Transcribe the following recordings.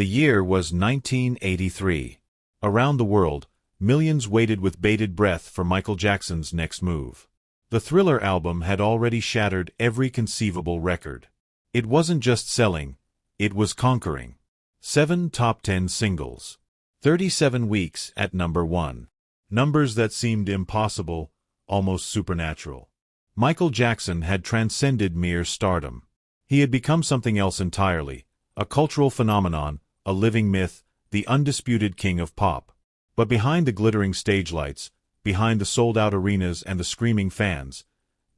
The year was 1983. Around the world, millions waited with bated breath for Michael Jackson's next move. The Thriller album had already shattered every conceivable record. It wasn't just selling, it was conquering. 7 top 10 singles. 37 weeks at number 1. Numbers that seemed impossible, almost supernatural. Michael Jackson had transcended mere stardom. He had become something else entirely, a cultural phenomenon, a living myth, the undisputed king of pop. But behind the glittering stage lights, behind the sold-out arenas and the screaming fans,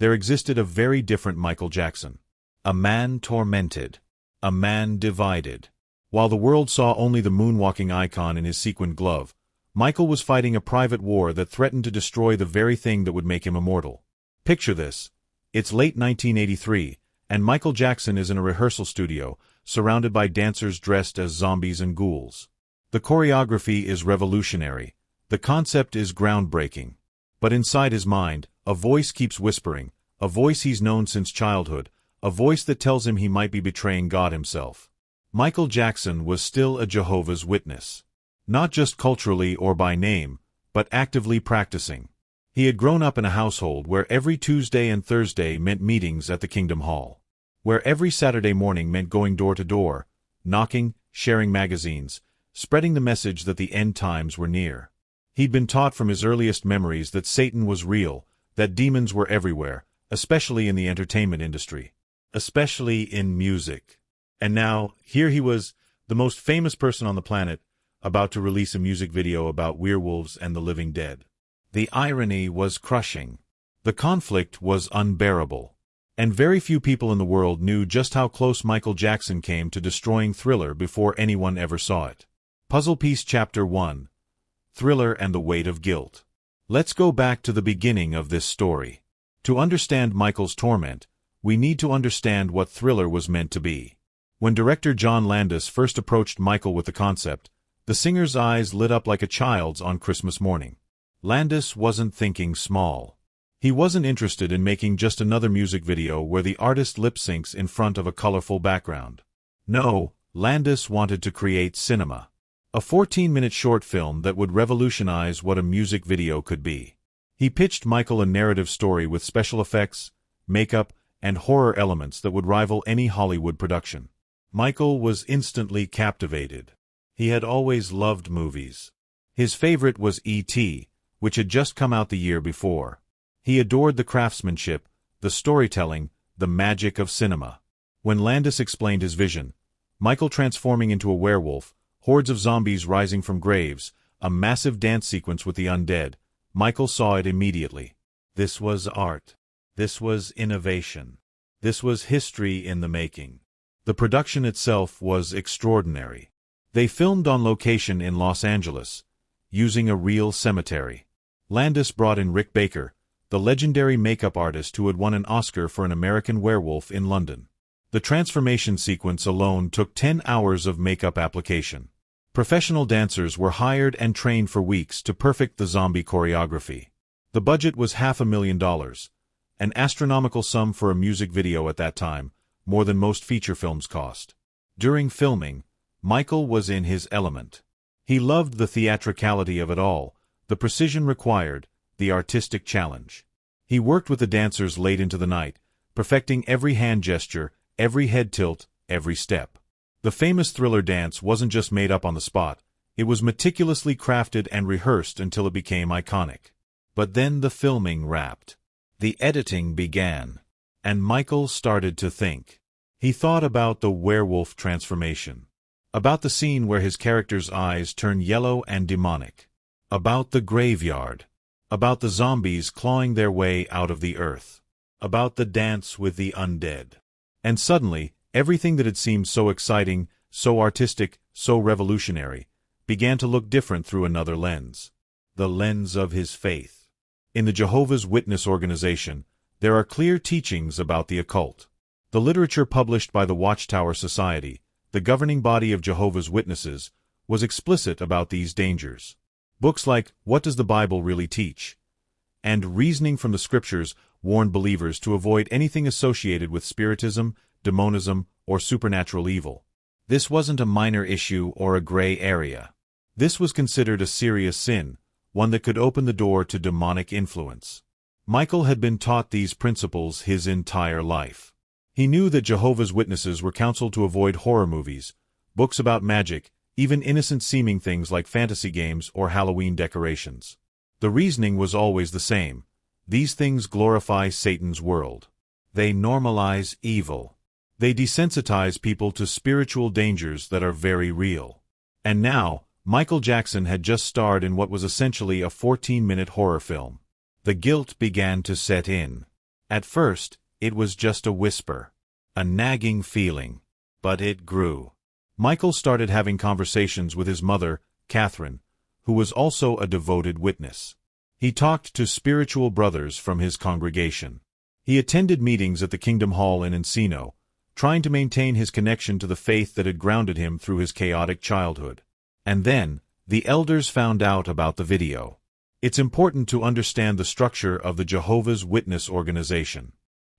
there existed a very different Michael Jackson. A man tormented. A man divided. While the world saw only the moonwalking icon in his sequined glove, Michael was fighting a private war that threatened to destroy the very thing that would make him immortal. Picture this. It's late 1983, and Michael Jackson is in a rehearsal studio, surrounded by dancers dressed as zombies and ghouls. The choreography is revolutionary. The concept is groundbreaking. But inside his mind, a voice keeps whispering, a voice he's known since childhood, a voice that tells him he might be betraying God himself. Michael Jackson was still a Jehovah's Witness. Not just culturally or by name, but actively practicing. He had grown up in a household where every Tuesday and Thursday meant meetings at the Kingdom Hall. Where every Saturday morning meant going door to door, knocking, sharing magazines, spreading the message that the end times were near. He'd been taught from his earliest memories that Satan was real, that demons were everywhere, especially in the entertainment industry. Especially in music. And now, here he was, the most famous person on the planet, about to release a music video about werewolves and the living dead. The irony was crushing. The conflict was unbearable. And very few people in the world knew just how close Michael Jackson came to destroying Thriller before anyone ever saw it. Puzzle Piece Chapter 1. Thriller and the Weight of Guilt. Let's go back to the beginning of this story. To understand Michael's torment, we need to understand what Thriller was meant to be. When director John Landis first approached Michael with the concept, the singer's eyes lit up like a child's on Christmas morning. Landis wasn't thinking small. He wasn't interested in making just another music video where the artist lip-syncs in front of a colorful background. No, Landis wanted to create cinema. A 14-minute short film that would revolutionize what a music video could be. He pitched Michael a narrative story with special effects, makeup, and horror elements that would rival any Hollywood production. Michael was instantly captivated. He had always loved movies. His favorite was E.T., which had just come out the year before. He adored the craftsmanship, the storytelling, the magic of cinema. When Landis explained his vision, Michael transforming into a werewolf, hordes of zombies rising from graves, a massive dance sequence with the undead, Michael saw it immediately. This was art. This was innovation. This was history in the making. The production itself was extraordinary. They filmed on location in Los Angeles, using a real cemetery. Landis brought in Rick Baker, the legendary makeup artist who had won an Oscar for An American Werewolf in London. The transformation sequence alone took 10 hours of makeup application. Professional dancers were hired and trained for weeks to perfect the zombie choreography. The budget was $500,000, an astronomical sum for a music video at that time, more than most feature films cost. During filming, Michael was in his element. He loved the theatricality of it all, the precision required, the artistic challenge. He worked with the dancers late into the night, perfecting every hand gesture, every head tilt, every step. The famous Thriller dance wasn't just made up on the spot, it was meticulously crafted and rehearsed until it became iconic. But then the filming wrapped. The editing began. And Michael started to think. He thought about the werewolf transformation. About the scene where his character's eyes turn yellow and demonic. About the graveyard. About the zombies clawing their way out of the earth. About the dance with the undead. And suddenly, everything that had seemed so exciting, so artistic, so revolutionary, began to look different through another lens. The lens of his faith. In the Jehovah's Witness organization, there are clear teachings about the occult. The literature published by the Watchtower Society, the governing body of Jehovah's Witnesses, was explicit about these dangers. Books like What Does the Bible Really Teach? And Reasoning from the Scriptures warned believers to avoid anything associated with spiritism, demonism, or supernatural evil. This wasn't a minor issue or a gray area. This was considered a serious sin, one that could open the door to demonic influence. Michael had been taught these principles his entire life. He knew that Jehovah's Witnesses were counseled to avoid horror movies, books about magic, even innocent-seeming things like fantasy games or Halloween decorations. The reasoning was always the same. These things glorify Satan's world. They normalize evil. They desensitize people to spiritual dangers that are very real. And now, Michael Jackson had just starred in what was essentially a 14-minute horror film. The guilt began to set in. At first, it was just a whisper, a nagging feeling. But it grew. Michael started having conversations with his mother, Catherine, who was also a devoted witness. He talked to spiritual brothers from his congregation. He attended meetings at the Kingdom Hall in Encino, trying to maintain his connection to the faith that had grounded him through his chaotic childhood. And then, the elders found out about the video. It's important to understand the structure of the Jehovah's Witness organization.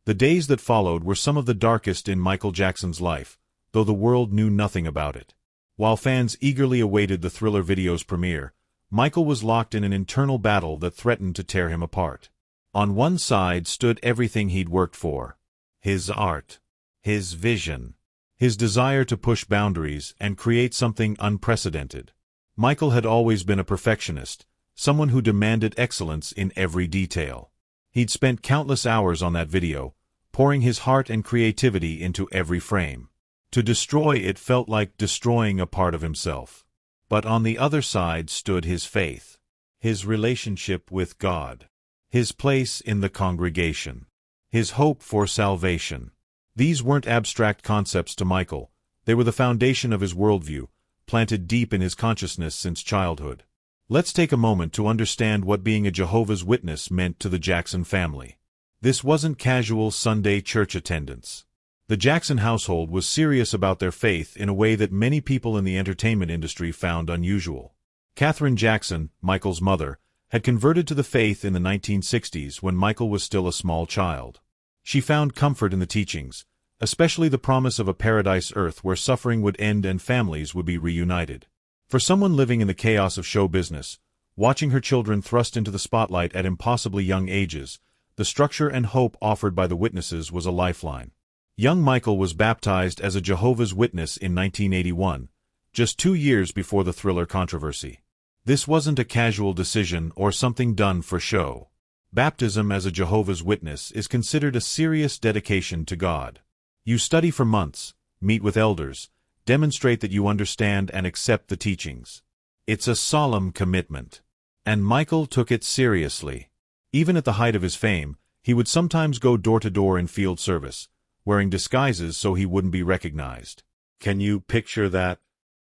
The days that followed were some of the darkest in Michael Jackson's life, though the world knew nothing about it. While fans eagerly awaited the Thriller video's premiere, Michael was locked in an internal battle that threatened to tear him apart. On one side stood everything he'd worked for: his art, his vision, his desire to push boundaries and create something unprecedented. Michael had always been a perfectionist, someone who demanded excellence in every detail. He'd spent countless hours on that video, pouring his heart and creativity into every frame. To destroy it felt like destroying a part of himself. But on the other side stood his faith, his relationship with God, his place in the congregation, his hope for salvation. These weren't abstract concepts to Michael. They were the foundation of his worldview, planted deep in his consciousness since childhood. Let's take a moment to understand what being a Jehovah's Witness meant to the Jackson family. This wasn't casual Sunday church attendance. The Jackson household was serious about their faith in a way that many people in the entertainment industry found unusual. Catherine Jackson, Michael's mother, had converted to the faith in the 1960s when Michael was still a small child. She found comfort in the teachings, especially the promise of a paradise earth where suffering would end and families would be reunited. For someone living in the chaos of show business, watching her children thrust into the spotlight at impossibly young ages, the structure and hope offered by the Witnesses was a lifeline. Young Michael was baptized as a Jehovah's Witness in 1981, just 2 years before the Thriller controversy. This wasn't a casual decision or something done for show. Baptism as a Jehovah's Witness is considered a serious dedication to God. You study for months, meet with elders, demonstrate that you understand and accept the teachings. It's a solemn commitment. And Michael took it seriously. Even at the height of his fame, he would sometimes go door to door in field service, wearing disguises so he wouldn't be recognized. Can you picture that?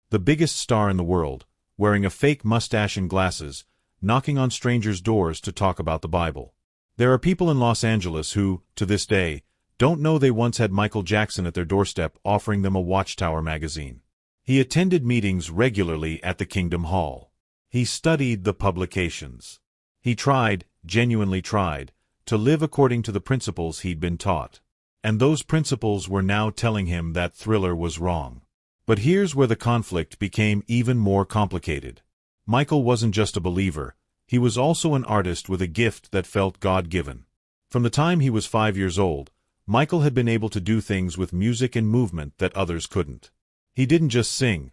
The biggest star in the world, wearing a fake mustache and glasses, knocking on strangers' doors to talk about the Bible. There are people in Los Angeles who, to this day, don't know they once had Michael Jackson at their doorstep offering them a Watchtower magazine. He attended meetings regularly at the Kingdom Hall. He studied the publications. He tried, genuinely tried, to live according to the principles he'd been taught. And those principles were now telling him that Thriller was wrong. But here's where the conflict became even more complicated. Michael wasn't just a believer, he was also an artist with a gift that felt God-given. From the time he was 5 years old, Michael had been able to do things with music and movement that others couldn't. He didn't just sing.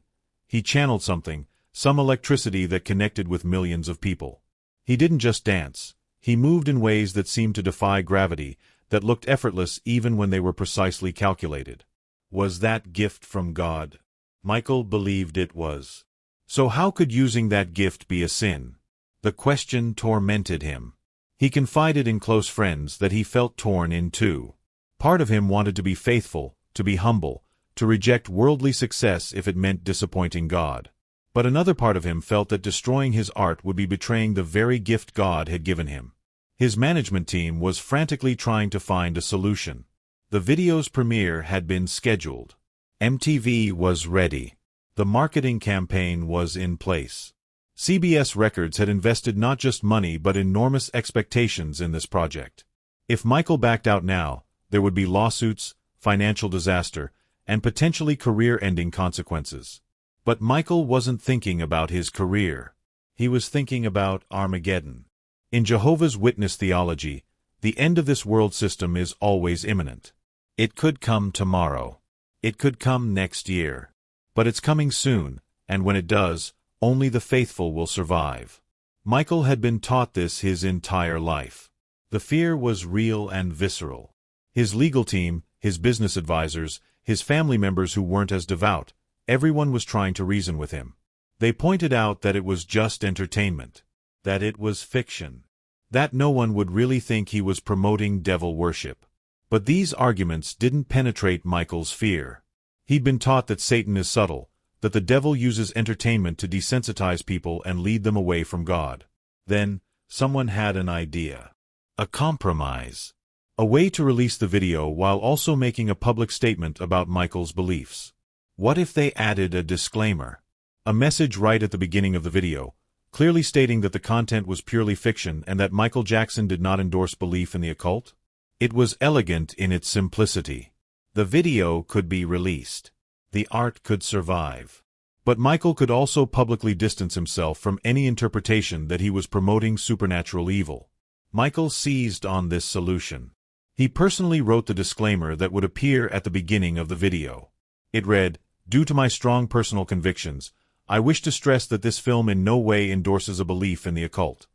He channeled something, some electricity that connected with millions of people. He didn't just dance. He moved in ways that seemed to defy gravity, that looked effortless even when they were precisely calculated. Was that gift from God? Michael believed it was. So how could using that gift be a sin? The question tormented him. He confided in close friends that he felt torn in two. Part of him wanted to be faithful, to be humble, to reject worldly success if it meant disappointing God. But another part of him felt that destroying his art would be betraying the very gift God had given him. His management team was frantically trying to find a solution. The video's premiere had been scheduled. MTV was ready. The marketing campaign was in place. CBS Records had invested not just money but enormous expectations in this project. If Michael backed out now, there would be lawsuits, financial disaster, and potentially career-ending consequences. But Michael wasn't thinking about his career. He was thinking about Armageddon. In Jehovah's Witness theology, the end of this world system is always imminent. It could come tomorrow. It could come next year. But it's coming soon, and when it does, only the faithful will survive. Michael had been taught this his entire life. The fear was real and visceral. His legal team, his business advisors, his family members who weren't as devout, everyone was trying to reason with him. They pointed out that it was just entertainment, that it was fiction, that no one would really think he was promoting devil worship. But these arguments didn't penetrate Michael's fear. He'd been taught that Satan is subtle, that the devil uses entertainment to desensitize people and lead them away from God. Then, someone had an idea. A compromise. A way to release the video while also making a public statement about Michael's beliefs. What if they added a disclaimer? A message right at the beginning of the video, clearly stating that the content was purely fiction and that Michael Jackson did not endorse belief in the occult? It was elegant in its simplicity. The video could be released. The art could survive. But Michael could also publicly distance himself from any interpretation that he was promoting supernatural evil. Michael seized on this solution. He personally wrote the disclaimer that would appear at the beginning of the video. It read, "Due to my strong personal convictions, I wish to stress that this film in no way endorses a belief in the occult."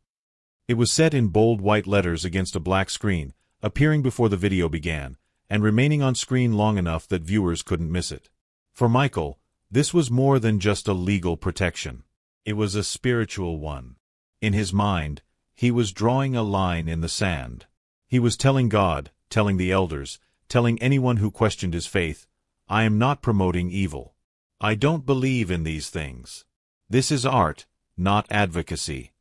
It was set in bold white letters against a black screen, appearing before the video began, and remaining on screen long enough that viewers couldn't miss it. For Michael, this was more than just a legal protection. It was a spiritual one. In his mind, he was drawing a line in the sand. He was telling God, telling the elders, telling anyone who questioned his faith, "I am not promoting evil. I don't believe in these things. This is art, not advocacy."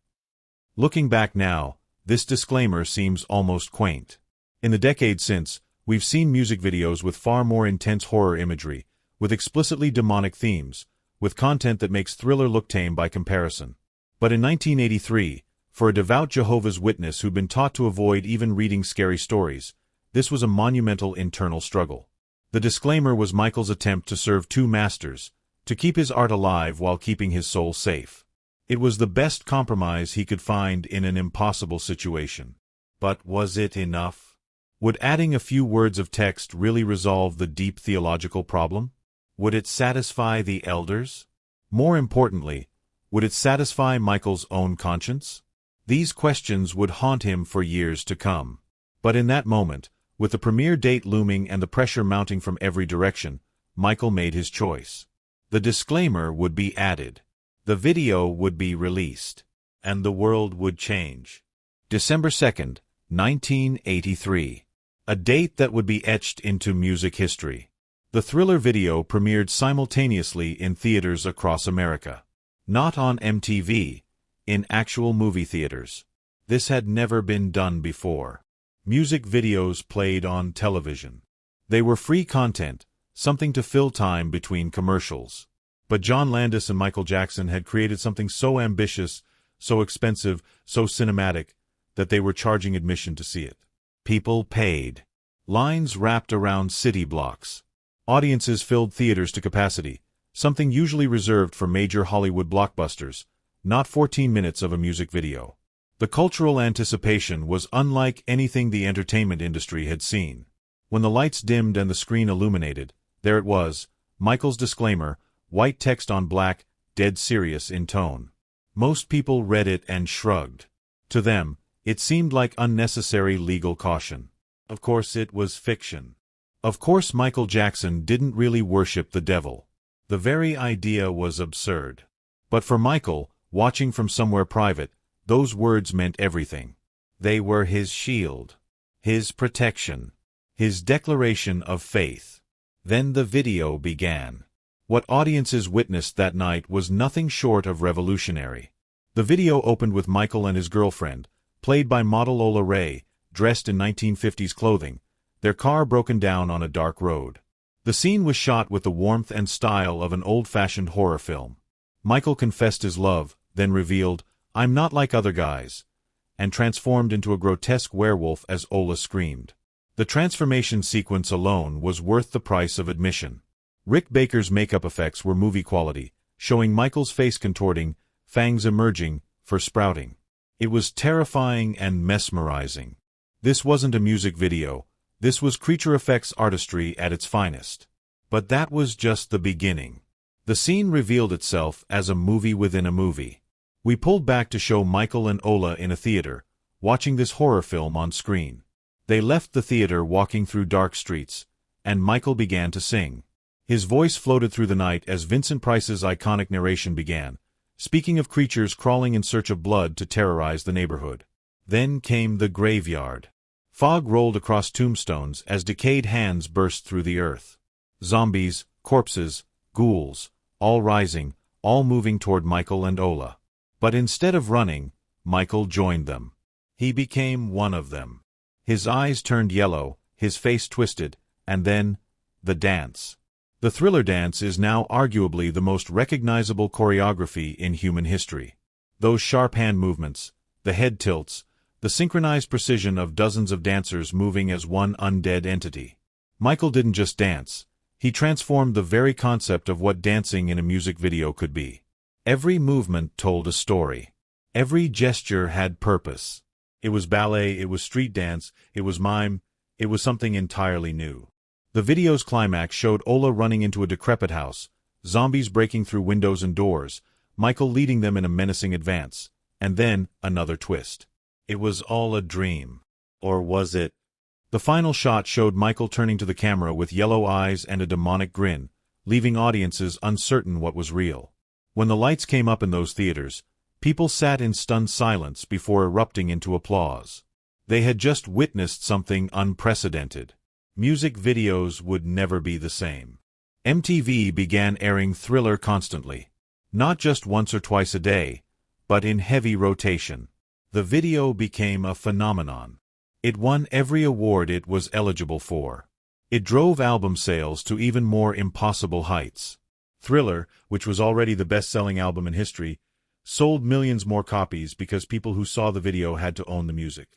Looking back now, this disclaimer seems almost quaint. In the decades since, we've seen music videos with far more intense horror imagery, with explicitly demonic themes, with content that makes Thriller look tame by comparison. But in 1983, for a devout Jehovah's Witness who'd been taught to avoid even reading scary stories, this was a monumental internal struggle. The disclaimer was Michael's attempt to serve two masters, to keep his art alive while keeping his soul safe. It was the best compromise he could find in an impossible situation. But was it enough? Would adding a few words of text really resolve the deep theological problem? Would it satisfy the elders? More importantly, would it satisfy Michael's own conscience? These questions would haunt him for years to come. But in that moment, with the premiere date looming and the pressure mounting from every direction, Michael made his choice. The disclaimer would be added. The video would be released. And the world would change. December 2nd, 1983. A date that would be etched into music history. The Thriller video premiered simultaneously in theaters across America. Not on MTV, in actual movie theaters. This had never been done before. Music videos played on television. They were free content, something to fill time between commercials. But John Landis and Michael Jackson had created something so ambitious, so expensive, so cinematic, that they were charging admission to see it. People paid. Lines wrapped around city blocks. Audiences filled theaters to capacity, something usually reserved for major Hollywood blockbusters, not 14 minutes of a music video. The cultural anticipation was unlike anything the entertainment industry had seen. When the lights dimmed and the screen illuminated, there it was, Michael's disclaimer, white text on black, dead serious in tone. Most people read it and shrugged. To them, it seemed like unnecessary legal caution. Of course it was fiction. Of course Michael Jackson didn't really worship the devil. The very idea was absurd. But for Michael, watching from somewhere private, those words meant everything. They were his shield, his protection, his declaration of faith. Then the video began. What audiences witnessed that night was nothing short of revolutionary. The video opened with Michael and his girlfriend, played by model Ola Ray, dressed in 1950s clothing, their car broken down on a dark road. The scene was shot with the warmth and style of an old-fashioned horror film. Michael confessed his love, then revealed, "I'm not like other guys," and transformed into a grotesque werewolf as Ola screamed. The transformation sequence alone was worth the price of admission. Rick Baker's makeup effects were movie quality, showing Michael's face contorting, fangs emerging, for sprouting. It was terrifying and mesmerizing. This wasn't a music video. This was creature effects artistry at its finest. But that was just the beginning. The scene revealed itself as a movie within a movie. We pulled back to show Michael and Ola in a theater, watching this horror film on screen. They left the theater walking through dark streets, and Michael began to sing. His voice floated through the night as Vincent Price's iconic narration began, speaking of creatures crawling in search of blood to terrorize the neighborhood. Then came the graveyard. Fog rolled across tombstones as decayed hands burst through the earth. Zombies, corpses, ghouls, all rising, all moving toward Michael and Ola. But instead of running, Michael joined them. He became one of them. His eyes turned yellow, his face twisted, and then, the dance. The Thriller dance is now arguably the most recognizable choreography in human history. Those sharp hand movements, the head tilts, the synchronized precision of dozens of dancers moving as one undead entity. Michael didn't just dance. He transformed the very concept of what dancing in a music video could be. Every movement told a story. Every gesture had purpose. It was ballet, it was street dance, it was mime, it was something entirely new. The video's climax showed Ola running into a decrepit house, zombies breaking through windows and doors, Michael leading them in a menacing advance, and then another twist. It was all a dream. Or was it? The final shot showed Michael turning to the camera with yellow eyes and a demonic grin, leaving audiences uncertain what was real. When the lights came up in those theaters, people sat in stunned silence before erupting into applause. They had just witnessed something unprecedented. Music videos would never be the same. MTV began airing Thriller constantly. Not just once or twice a day, but in heavy rotation. The video became a phenomenon. It won every award it was eligible for. It drove album sales to even more impossible heights. Thriller, which was already the best-selling album in history, sold millions more copies because people who saw the video had to own the music.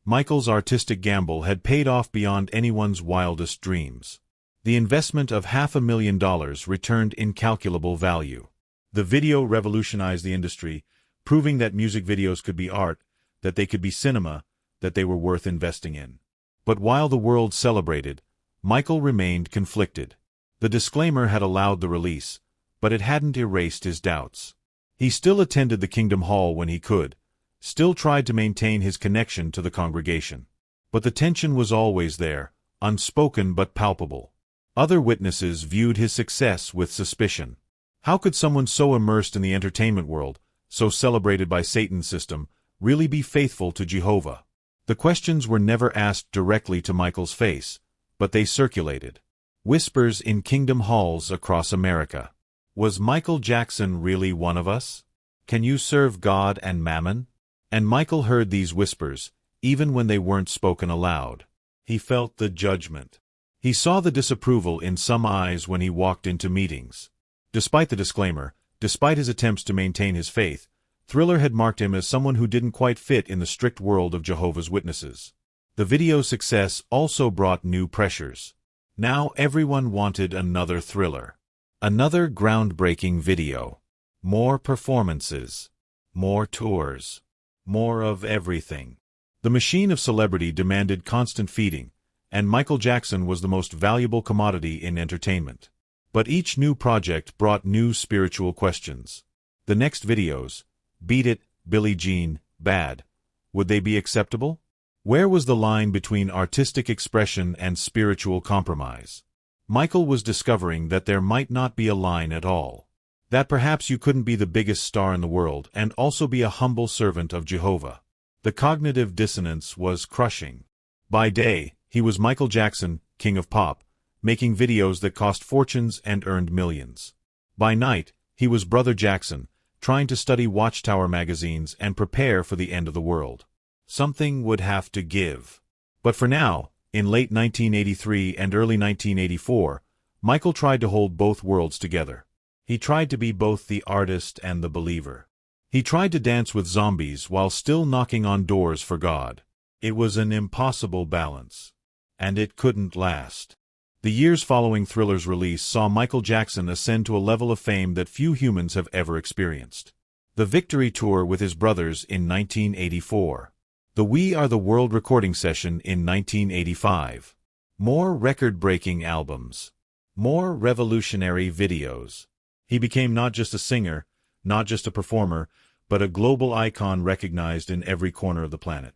Michael's artistic gamble had paid off beyond anyone's wildest dreams. The investment of $500,000 returned incalculable value. The video revolutionized the industry, proving that music videos could be art, that they could be cinema, that they were worth investing in. But while the world celebrated, Michael remained conflicted. The disclaimer had allowed the release, but it hadn't erased his doubts. He still attended the Kingdom Hall when he could, still tried to maintain his connection to the congregation. But the tension was always there, unspoken but palpable. Other witnesses viewed his success with suspicion. How could someone so immersed in the entertainment world, so celebrated by Satan's system, really be faithful to Jehovah? The questions were never asked directly to Michael's face, but they circulated. Whispers in Kingdom Halls across America. Was Michael Jackson really one of us? Can you serve God and mammon? And Michael heard these whispers, even when they weren't spoken aloud. He felt the judgment. He saw the disapproval in some eyes when he walked into meetings. Despite the disclaimer, despite his attempts to maintain his faith, Thriller had marked him as someone who didn't quite fit in the strict world of Jehovah's Witnesses. The video's success also brought new pressures. Now everyone wanted another Thriller. Another groundbreaking video. More performances. More tours. More of everything. The machine of celebrity demanded constant feeding, and Michael Jackson was the most valuable commodity in entertainment. But each new project brought new spiritual questions. The next videos, Beat It, Billie Jean, Bad, would they be acceptable? Where was the line between artistic expression and spiritual compromise? Michael was discovering that there might not be a line at all. That perhaps you couldn't be the biggest star in the world and also be a humble servant of Jehovah. The cognitive dissonance was crushing. By day, he was Michael Jackson, king of pop, making videos that cost fortunes and earned millions. By night, he was Brother Jackson, trying to study Watchtower magazines and prepare for the end of the world. Something would have to give. But for now, in late 1983 and early 1984, Michael tried to hold both worlds together. He tried to be both the artist and the believer. He tried to dance with zombies while still knocking on doors for God. It was an impossible balance. And it couldn't last. The years following Thriller's release saw Michael Jackson ascend to a level of fame that few humans have ever experienced. The Victory Tour with his brothers in 1984. The We Are the World recording session in 1985. More record-breaking albums. More revolutionary videos. He became not just a singer, not just a performer, but a global icon recognized in every corner of the planet.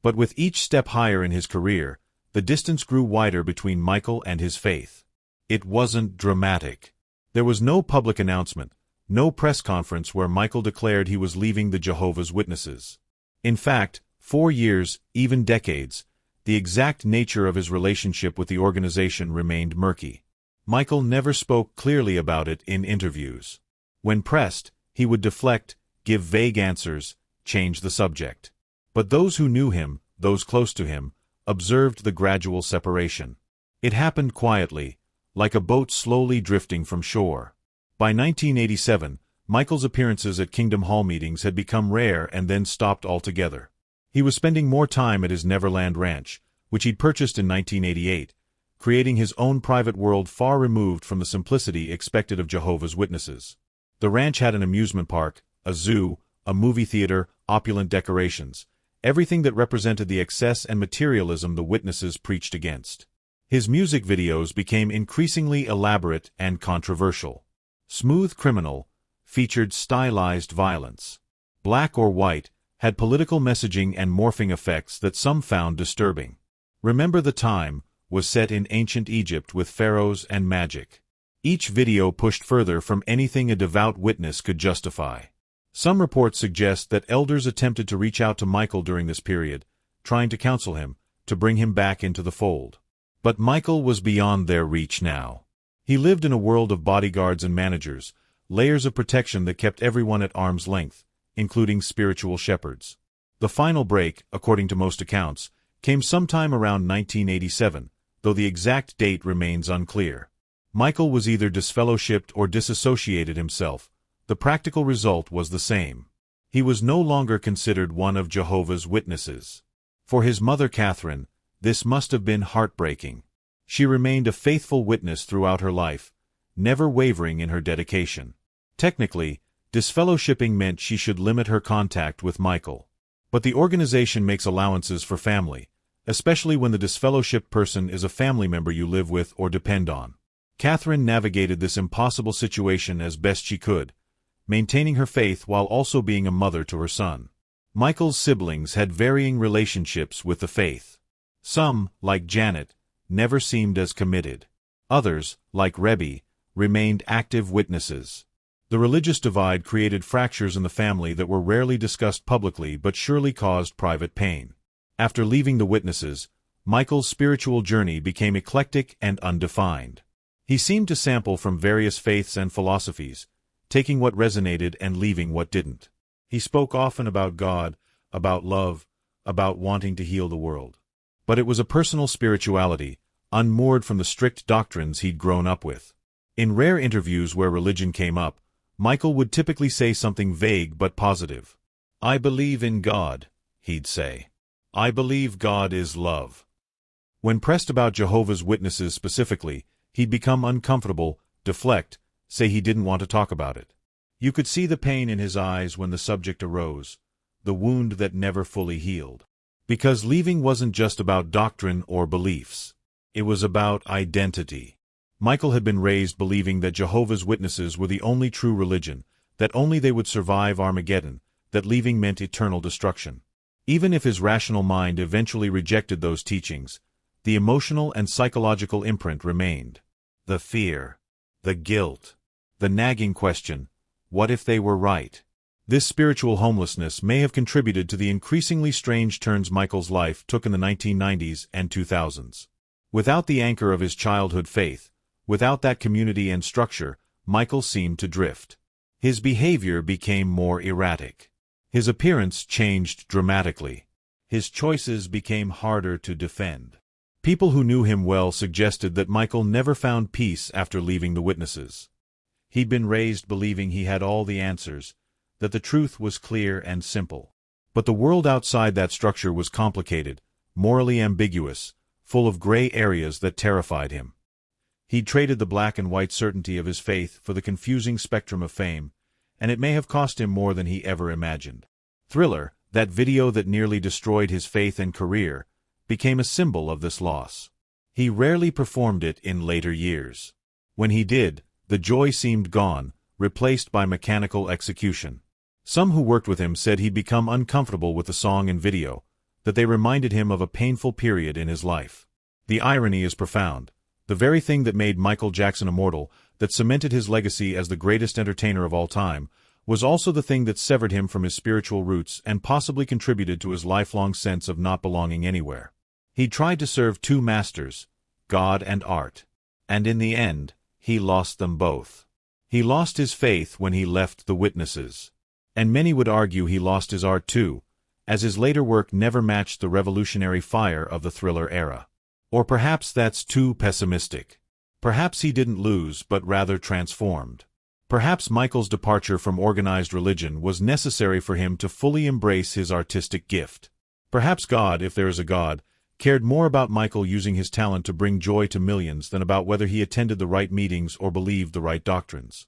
But with each step higher in his career, the distance grew wider between Michael and his faith. It wasn't dramatic. There was no public announcement, no press conference where Michael declared he was leaving the Jehovah's Witnesses. In fact, for years, even decades, the exact nature of his relationship with the organization remained murky. Michael never spoke clearly about it in interviews. When pressed, he would deflect, give vague answers, change the subject. But those who knew him, those close to him, observed the gradual separation. It happened quietly, like a boat slowly drifting from shore. By 1987, Michael's appearances at Kingdom Hall meetings had become rare and then stopped altogether. He was spending more time at his Neverland Ranch, which he'd purchased in 1988, creating his own private world far removed from the simplicity expected of Jehovah's Witnesses. The ranch had an amusement park, a zoo, a movie theater, opulent decorations, everything that represented the excess and materialism the Witnesses preached against. His music videos became increasingly elaborate and controversial. Smooth Criminal featured stylized violence. Black or White had political messaging and morphing effects that some found disturbing. Remember the Time was set in ancient Egypt with pharaohs and magic. Each video pushed further from anything a devout witness could justify. Some reports suggest that elders attempted to reach out to Michael during this period, trying to counsel him, to bring him back into the fold. But Michael was beyond their reach now. He lived in a world of bodyguards and managers, layers of protection that kept everyone at arm's length, including spiritual shepherds. The final break, according to most accounts, came sometime around 1987, though the exact date remains unclear. Michael was either disfellowshipped or disassociated himself. The practical result was the same. He was no longer considered one of Jehovah's Witnesses. For his mother Catherine, this must have been heartbreaking. She remained a faithful witness throughout her life, never wavering in her dedication. Technically, disfellowshipping meant she should limit her contact with Michael. But the organization makes allowances for family, especially when the disfellowshipped person is a family member you live with or depend on. Catherine navigated this impossible situation as best she could, maintaining her faith while also being a mother to her son. Michael's siblings had varying relationships with the faith. Some, like Janet, never seemed as committed. Others, like Rebbe, remained active witnesses. The religious divide created fractures in the family that were rarely discussed publicly but surely caused private pain. After leaving the Witnesses, Michael's spiritual journey became eclectic and undefined. He seemed to sample from various faiths and philosophies, taking what resonated and leaving what didn't. He spoke often about God, about love, about wanting to heal the world. But it was a personal spirituality, unmoored from the strict doctrines he'd grown up with. In rare interviews where religion came up, Michael would typically say something vague but positive. "I believe in God," he'd say. "I believe God is love." When pressed about Jehovah's Witnesses specifically, he'd become uncomfortable, deflect, say he didn't want to talk about it. You could see the pain in his eyes when the subject arose, the wound that never fully healed. Because leaving wasn't just about doctrine or beliefs. It was about identity. Michael had been raised believing that Jehovah's Witnesses were the only true religion, that only they would survive Armageddon, that leaving meant eternal destruction. Even if his rational mind eventually rejected those teachings, the emotional and psychological imprint remained. The fear, the guilt, the nagging question, what if they were right? This spiritual homelessness may have contributed to the increasingly strange turns Michael's life took in the 1990s and 2000s. Without the anchor of his childhood faith, without that community and structure, Michael seemed to drift. His behavior became more erratic. His appearance changed dramatically. His choices became harder to defend. People who knew him well suggested that Michael never found peace after leaving the Witnesses. He'd been raised believing he had all the answers, that the truth was clear and simple. But the world outside that structure was complicated, morally ambiguous, full of gray areas that terrified him. He'd traded the black and white certainty of his faith for the confusing spectrum of fame, and it may have cost him more than he ever imagined. Thriller, that video that nearly destroyed his faith and career, became a symbol of this loss. He rarely performed it in later years. When he did, the joy seemed gone, replaced by mechanical execution. Some who worked with him said he'd become uncomfortable with the song and video, that they reminded him of a painful period in his life. The irony is profound. The very thing that made Michael Jackson immortal, that cemented his legacy as the greatest entertainer of all time, was also the thing that severed him from his spiritual roots and possibly contributed to his lifelong sense of not belonging anywhere. He tried to serve two masters, God and art. And in the end, he lost them both. He lost his faith when he left the witnesses. And many would argue he lost his art too, as his later work never matched the revolutionary fire of the Thriller era. Or perhaps that's too pessimistic. Perhaps he didn't lose but rather transformed. Perhaps Michael's departure from organized religion was necessary for him to fully embrace his artistic gift. Perhaps God, if there is a God, cared more about Michael using his talent to bring joy to millions than about whether he attended the right meetings or believed the right doctrines.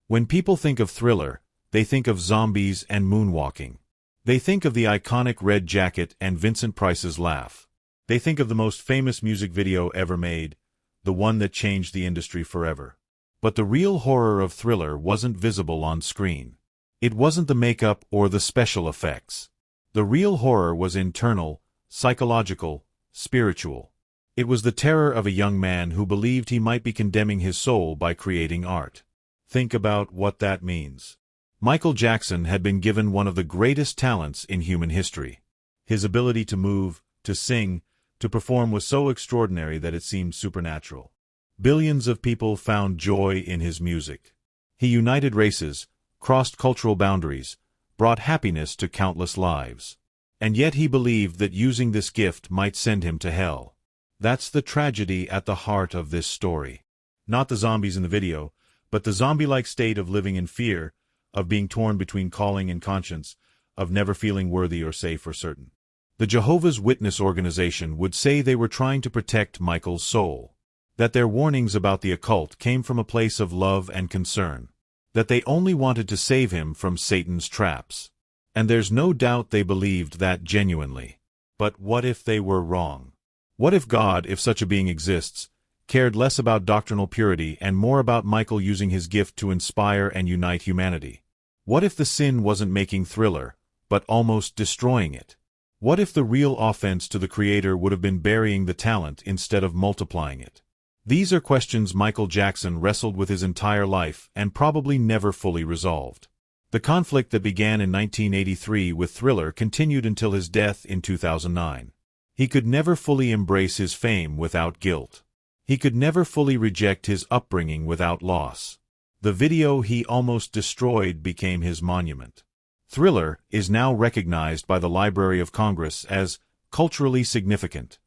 When people think of Thriller, they think of zombies and moonwalking. They think of the iconic red jacket and Vincent Price's laugh. They think of the most famous music video ever made, the one that changed the industry forever. But the real horror of Thriller wasn't visible on screen. It wasn't the makeup or the special effects. The real horror was internal, psychological, spiritual. It was the terror of a young man who believed he might be condemning his soul by creating art. Think about what that means. Michael Jackson had been given one of the greatest talents in human history. His ability to move, to sing, to perform was so extraordinary that it seemed supernatural. Billions of people found joy in his music. He united races, crossed cultural boundaries, brought happiness to countless lives. And yet he believed that using this gift might send him to hell. That's the tragedy at the heart of this story. Not the zombies in the video, but the zombie-like state of living in fear, of being torn between calling and conscience, of never feeling worthy or safe or certain. The Jehovah's Witness organization would say they were trying to protect Michael's soul, that their warnings about the occult came from a place of love and concern, that they only wanted to save him from Satan's traps. And there's no doubt they believed that genuinely. But what if they were wrong? What if God, if such a being exists, cared less about doctrinal purity and more about Michael using his gift to inspire and unite humanity? What if the sin wasn't making Thriller, but almost destroying it? What if the real offense to the Creator would have been burying the talent instead of multiplying it? These are questions Michael Jackson wrestled with his entire life and probably never fully resolved. The conflict that began in 1983 with Thriller continued until his death in 2009. He could never fully embrace his fame without guilt. He could never fully reject his upbringing without loss. The video he almost destroyed became his monument. Thriller is now recognized by the Library of Congress as culturally significant.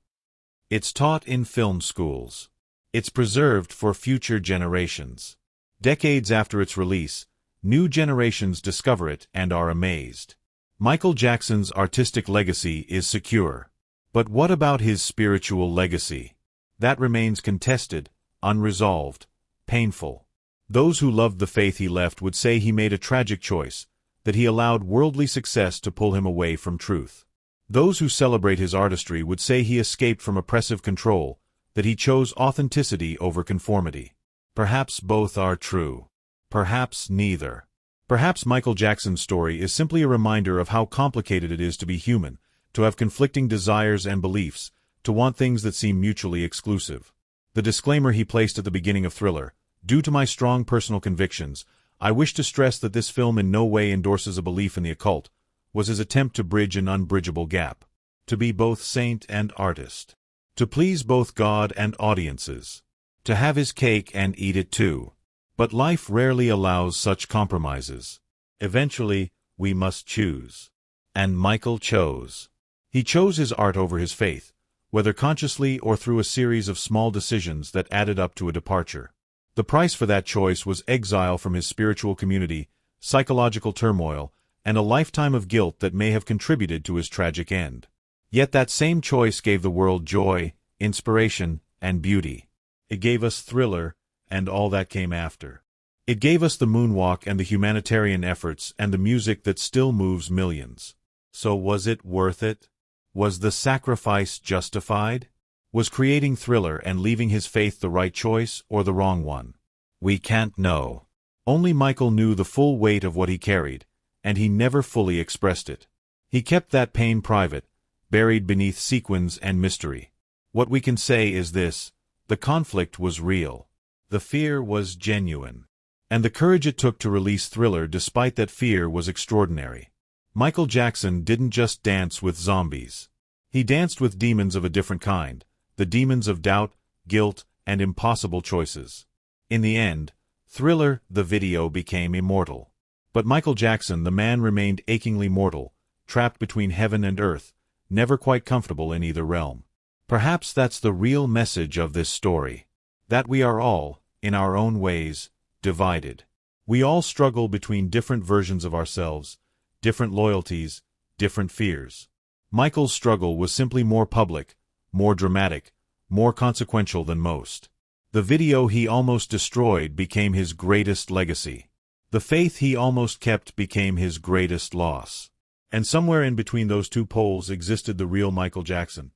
It's taught in film schools. It's preserved for future generations. Decades after its release, new generations discover it and are amazed. Michael Jackson's artistic legacy is secure. But what about his spiritual legacy? That remains contested, unresolved, painful. Those who loved the faith he left would say he made a tragic choice, that he allowed worldly success to pull him away from truth. Those who celebrate his artistry would say he escaped from oppressive control, that he chose authenticity over conformity. Perhaps both are true. Perhaps neither. Perhaps Michael Jackson's story is simply a reminder of how complicated it is to be human, to have conflicting desires and beliefs, to want things that seem mutually exclusive. The disclaimer he placed at the beginning of Thriller, "Due to my strong personal convictions, I wish to stress that this film in no way endorses a belief in the occult," was his attempt to bridge an unbridgeable gap. To be both saint and artist. To please both God and audiences. To have his cake and eat it too. But life rarely allows such compromises. Eventually, we must choose. And Michael chose. He chose his art over his faith, whether consciously or through a series of small decisions that added up to a departure. The price for that choice was exile from his spiritual community, psychological turmoil, and a lifetime of guilt that may have contributed to his tragic end. Yet that same choice gave the world joy, inspiration, and beauty. It gave us Thriller and all that came after. It gave us the moonwalk and the humanitarian efforts and the music that still moves millions. So was it worth it? Was the sacrifice justified? Was creating Thriller and leaving his faith the right choice or the wrong one? We can't know. Only Michael knew the full weight of what he carried, and he never fully expressed it. He kept that pain private, buried beneath sequins and mystery. What we can say is this: the conflict was real. The fear was genuine. And the courage it took to release Thriller despite that fear was extraordinary. Michael Jackson didn't just dance with zombies. He danced with demons of a different kind, the demons of doubt, guilt, and impossible choices. In the end, Thriller, the video, became immortal. But Michael Jackson, the man, remained achingly mortal, trapped between heaven and earth, never quite comfortable in either realm. Perhaps that's the real message of this story. That we are all, in our own ways, divided. We all struggle between different versions of ourselves, different loyalties, different fears. Michael's struggle was simply more public, more dramatic, more consequential than most. The video he almost destroyed became his greatest legacy. The faith he almost kept became his greatest loss. And somewhere in between those two poles existed the real Michael Jackson,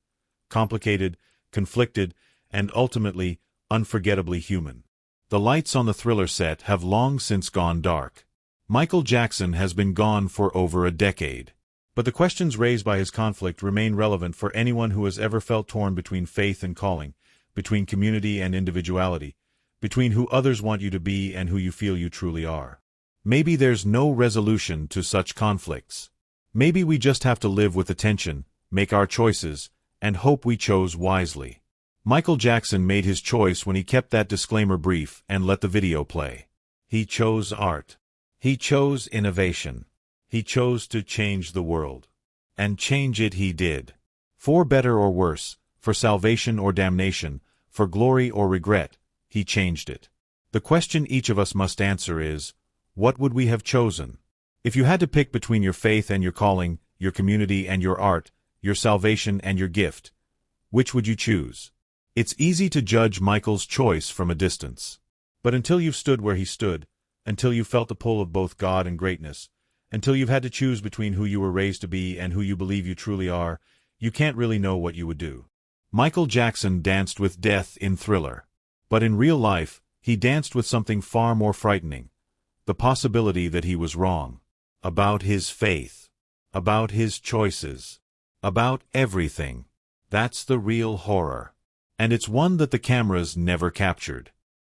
complicated, conflicted, and ultimately, unforgettably human. The lights on the Thriller set have long since gone dark. Michael Jackson has been gone for over a decade. But the questions raised by his conflict remain relevant for anyone who has ever felt torn between faith and calling, between community and individuality, between who others want you to be and who you feel you truly are. Maybe there's no resolution to such conflicts. Maybe we just have to live with the tension, make our choices, and hope we chose wisely. Michael Jackson made his choice when he kept that disclaimer brief and let the video play. He chose art. He chose innovation. He chose to change the world. And change it he did. For better or worse, for salvation or damnation, for glory or regret, he changed it. The question each of us must answer is, what would we have chosen? If you had to pick between your faith and your calling, your community and your art, your salvation and your gift, which would you choose? It's easy to judge Michael's choice from a distance. But until you've stood where he stood, until you've felt the pull of both God and greatness, until you've had to choose between who you were raised to be and who you believe you truly are, you can't really know what you would do. Michael Jackson danced with death in Thriller. But in real life, he danced with something far more frightening: the possibility that he was wrong. About his faith. About his choices. About everything. That's the real horror. And it's one that the cameras never captured.